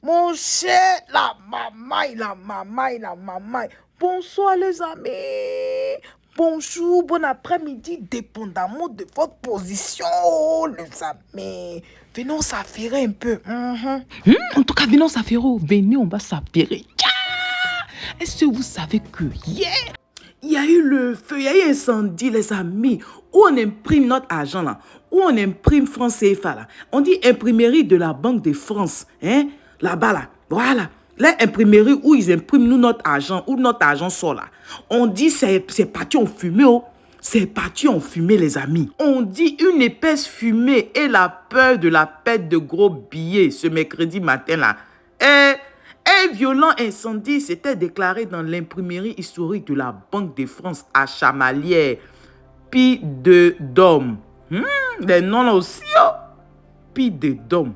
Mon cher, la mamaille. Bonsoir les amis. Bonjour, bon après-midi, dépendamment de votre position, les amis. Venons s'affairer un peu. En tout cas, venons s'affairer. Venez, on va s'affairer. Est-ce que vous savez que hier, il y a eu le feu, il y a eu incendie, les amis, où on imprime notre argent là, où on imprime franc CFA là. On dit imprimerie de la Banque de France, hein, là-bas là, voilà. L'imprimerie où ils impriment nous notre argent, où notre argent sort là. On dit c'est parti en fumée, oh. C'est parti en fumée, les amis. On dit une épaisse fumée et la peur de la perte de gros billets ce mercredi matin là. Un violent incendie s'était déclaré dans l'imprimerie historique de la Banque de France à Chamalières, Pi de Dôme. Les noms là aussi, oh. Pi de Dôme.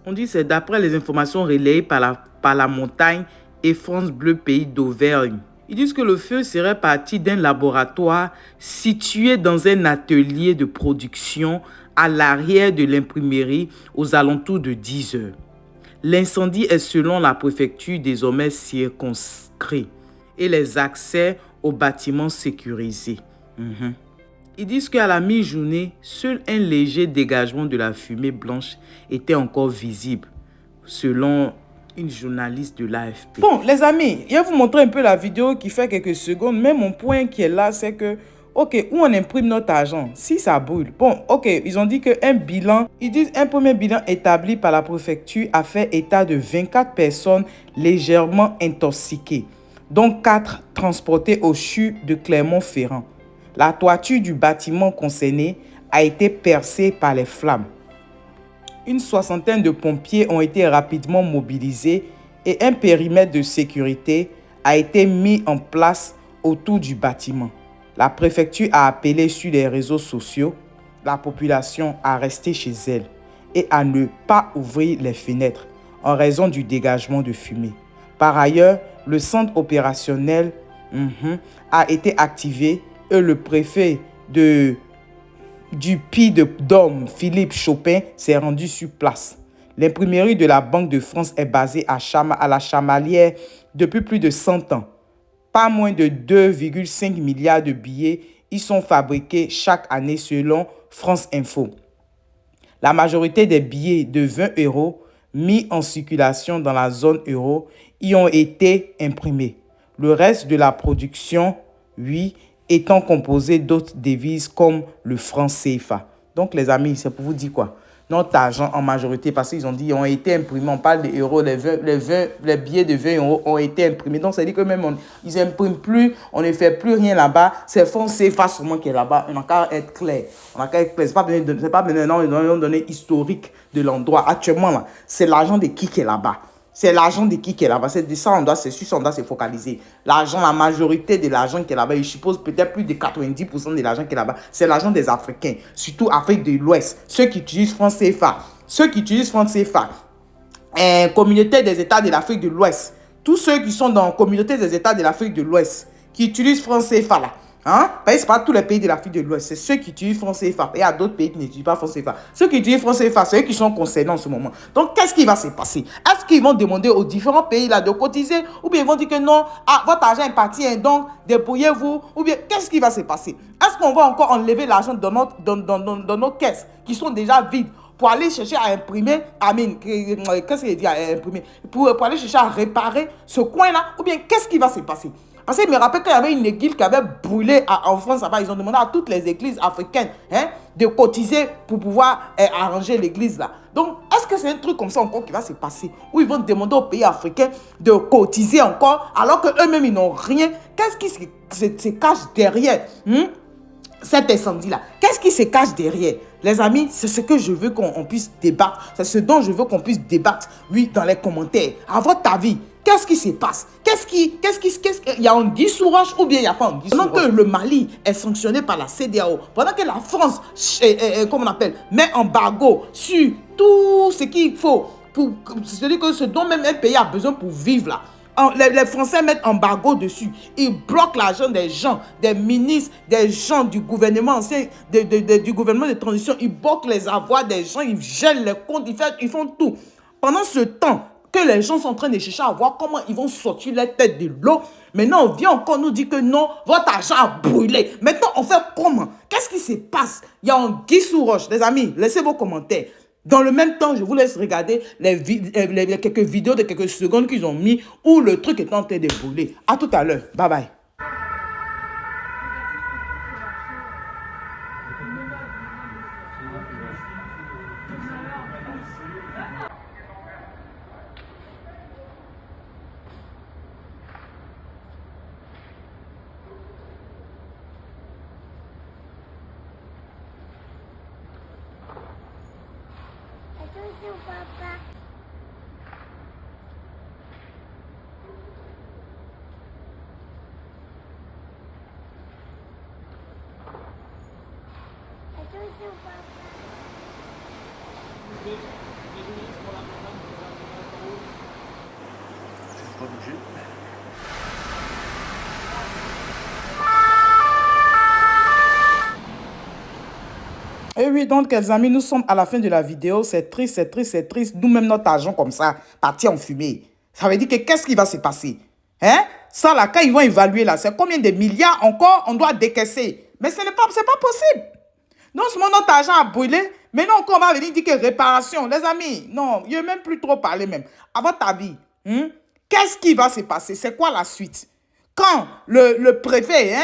On dit c'est d'après les informations relayées par la montagne et France Bleu Pays d'Auvergne. Ils disent que le feu serait parti d'un laboratoire situé dans un atelier de production à l'arrière de l'imprimerie aux alentours de 10 heures. L'incendie est selon la préfecture désormais circonscrit et les accès aux bâtiments sécurisés. Ils disent qu'à la mi-journée, seul un léger dégagement de la fumée blanche était encore visible, selon une journaliste de l'AFP. Bon, les amis, je vais vous montrer un peu la vidéo qui fait quelques secondes. Mais mon point qui est là, c'est que, ok, où on imprime notre argent, si ça brûle. Bon, ok, ils ont dit qu'un bilan, ils disent un premier bilan établi par la préfecture a fait état de 24 personnes légèrement intoxiquées, dont 4 transportées au CHU de Clermont-Ferrand. La toiture du bâtiment concerné a été percée par les flammes. Une soixantaine de pompiers ont été rapidement mobilisés et un périmètre de sécurité a été mis en place autour du bâtiment. La préfecture a appelé sur les réseaux sociaux la population à rester chez elle et à ne pas ouvrir les fenêtres en raison du dégagement de fumée. Par ailleurs, le centre opérationnel a été activé et le préfet du Puy de Dôme, Philippe Chopin, s'est rendu sur place. L'imprimerie de la Banque de France est basée à la Chamalière depuis plus de 100 ans. Pas moins de 2,5 milliards de billets y sont fabriqués chaque année selon France Info. La majorité des billets de 20 € mis en circulation dans la zone euro y ont été imprimés. Le reste de la production, oui, étant composé d'autres devises comme le franc CFA. Donc les amis, c'est pour vous dire quoi? Notre argent en majorité, parce qu'ils ont dit, ont été imprimés. On parle des euros, les billets de 20 € ont été imprimés. Donc ça dit que même ils n'impriment plus, on ne fait plus rien là-bas. C'est franc CFA seulement qui est là-bas. On n'a qu'à être clair. On n'a qu'à être clair. Ce n'est pas une donnée historique de l'endroit. Actuellement, là, c'est l'argent de qui est là-bas. C'est l'argent de qui est là-bas. C'est sur ça on doit se focaliser. L'argent, la majorité de l'argent qui est là-bas, je suppose peut-être plus de 90% de l'argent qui est là-bas, c'est l'argent des Africains, surtout Afrique de l'Ouest. Ceux qui utilisent franc CFA, communauté des États de l'Afrique de l'Ouest, tous ceux qui sont dans la communauté des États de l'Afrique de l'Ouest, qui utilisent franc CFA là. Parce que ce n'est pas tous les pays de l'Afrique de l'Ouest, c'est ceux qui utilisent franc CFA. Il y a d'autres pays qui n'utilisent pas franc CFA. Ceux qui utilisent franc CFA, c'est eux qui sont concernés en ce moment. Donc, qu'est-ce qui va se passer? Est-ce qu'ils vont demander aux différents pays là de cotiser? Ou bien ils vont dire que non, votre argent est parti, hein, donc débrouillez-vous? Ou bien qu'est-ce qui va se passer? Est-ce qu'on va encore enlever l'argent dans nos caisses qui sont déjà vides pour aller chercher à imprimer, qu'est-ce qu'il dit à imprimer? Pour aller chercher à réparer ce coin-là? Ou bien qu'est-ce qui va se passer? Parce qu'il me rappelle qu'il y avait une église qui avait brûlé en France. Ils ont demandé à toutes les églises africaines de cotiser pour pouvoir arranger l'église là. Donc, est-ce que c'est un truc comme ça encore qui va se passer? Où ils vont demander aux pays africains de cotiser encore alors qu'eux-mêmes ils n'ont rien? Qu'est-ce qui se cache derrière cet incendie-là? Qu'est-ce qui se cache derrière? Les amis, c'est ce que je veux qu'on puisse débattre. C'est ce dont je veux qu'on puisse débattre, oui, dans les commentaires. À votre avis, qu'est-ce qui se passe? Il y a anguille sous roche ou bien il n'y a pas anguille sous roche? Pendant que le Mali est sanctionné par la CEDEAO, pendant que la France, met embargo sur tout ce qu'il faut, c'est-à-dire que ce dont même un pays a besoin pour vivre là. les Français mettent embargo dessus. Ils bloquent l'argent des gens, des ministres, des gens du gouvernement ancien, du gouvernement de transition. Ils bloquent les avoirs des gens, ils gèlent les comptes, ils font tout. Pendant ce temps que les gens sont en train de chercher à voir comment ils vont sortir la tête de l'eau, maintenant on vient encore nous dire que non, votre argent a brûlé. Maintenant on fait comment? Qu'est-ce qui se passe? Il y a un Guy sous roche. Les amis, laissez vos commentaires. Dans le même temps, je vous laisse regarder les quelques vidéos de quelques secondes qu'ils ont mis où le truc est en train de brûler. À tout à l'heure. Bye bye. Attention, papa. Attention, papa. Pas bouger. Et oui, donc les amis, nous sommes à la fin de la vidéo. C'est triste, c'est triste, c'est triste. Nous-mêmes, notre argent comme ça, parti en fumée. Ça veut dire que qu'est-ce qui va se passer? Hein? Ça là, quand ils vont évaluer là, c'est combien de milliards encore on doit décaisser? Mais ce n'est pas possible. Non seulement notre argent a brûlé, mais non, on va venir dire que réparation. Les amis, non, il ne même plus trop parler même. À votre avis, qu'est-ce qui va se passer? C'est quoi la suite? Quand le préfet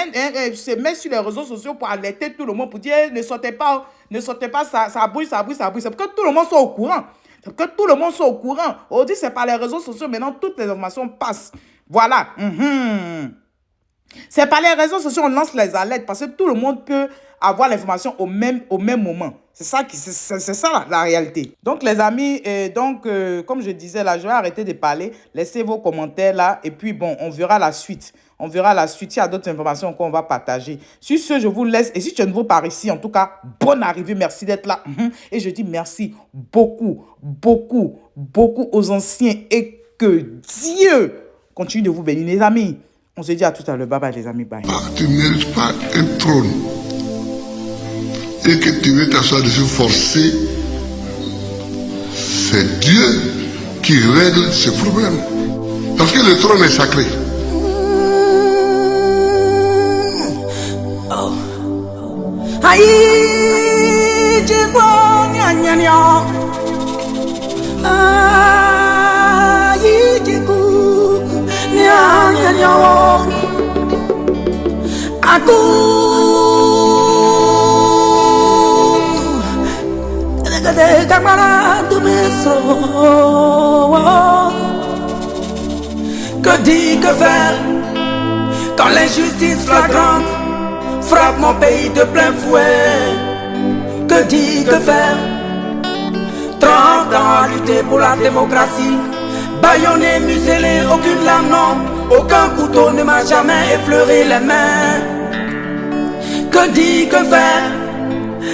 se met sur les réseaux sociaux pour alerter tout le monde, pour dire ne sortez pas, ça brûle. C'est pour que tout le monde soit au courant. C'est pour que tout le monde soit au courant. On dit c'est par les réseaux sociaux, maintenant toutes les informations passent. Voilà. C'est par les réseaux sociaux on lance les alertes parce que tout le monde peut avoir l'information au même moment. C'est ça la réalité. Donc les amis, comme je disais là, je vais arrêter de parler. Laissez vos commentaires là et puis bon, on verra la suite. On verra la suite. Il y a d'autres informations qu'on va partager. Sur ce, je vous laisse. Et si tu es nouveau par ici, en tout cas, bonne arrivée. Merci d'être là. Et je dis merci beaucoup aux anciens et que Dieu continue de vous bénir les amis. On se dit à tout à l'heure. Bye bye les amis. Bye. Tu ne mérites pas un trône et que tu veux t'asseoir dessus forcer. C'est Dieu qui règle ce problème. Parce que le trône est sacré. Que dire, que faire quand l'injustice flagrante frappe mon pays de plein fouet? Que dire, que faire? 30 ans à lutter pour la démocratie, bâillonné, muselé, aucune lame, non, aucun couteau ne m'a jamais effleuré les mains. Que dire, que faire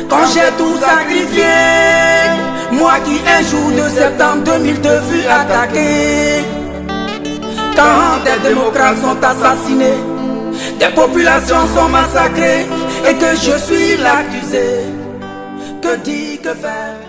quand j'ai tout sacrifié? Moi qui un jour de septembre 2002 fus attaqué. Quand des démocrates sont assassinés, des populations sont massacrées et que je suis l'accusé. Que dire, que faire?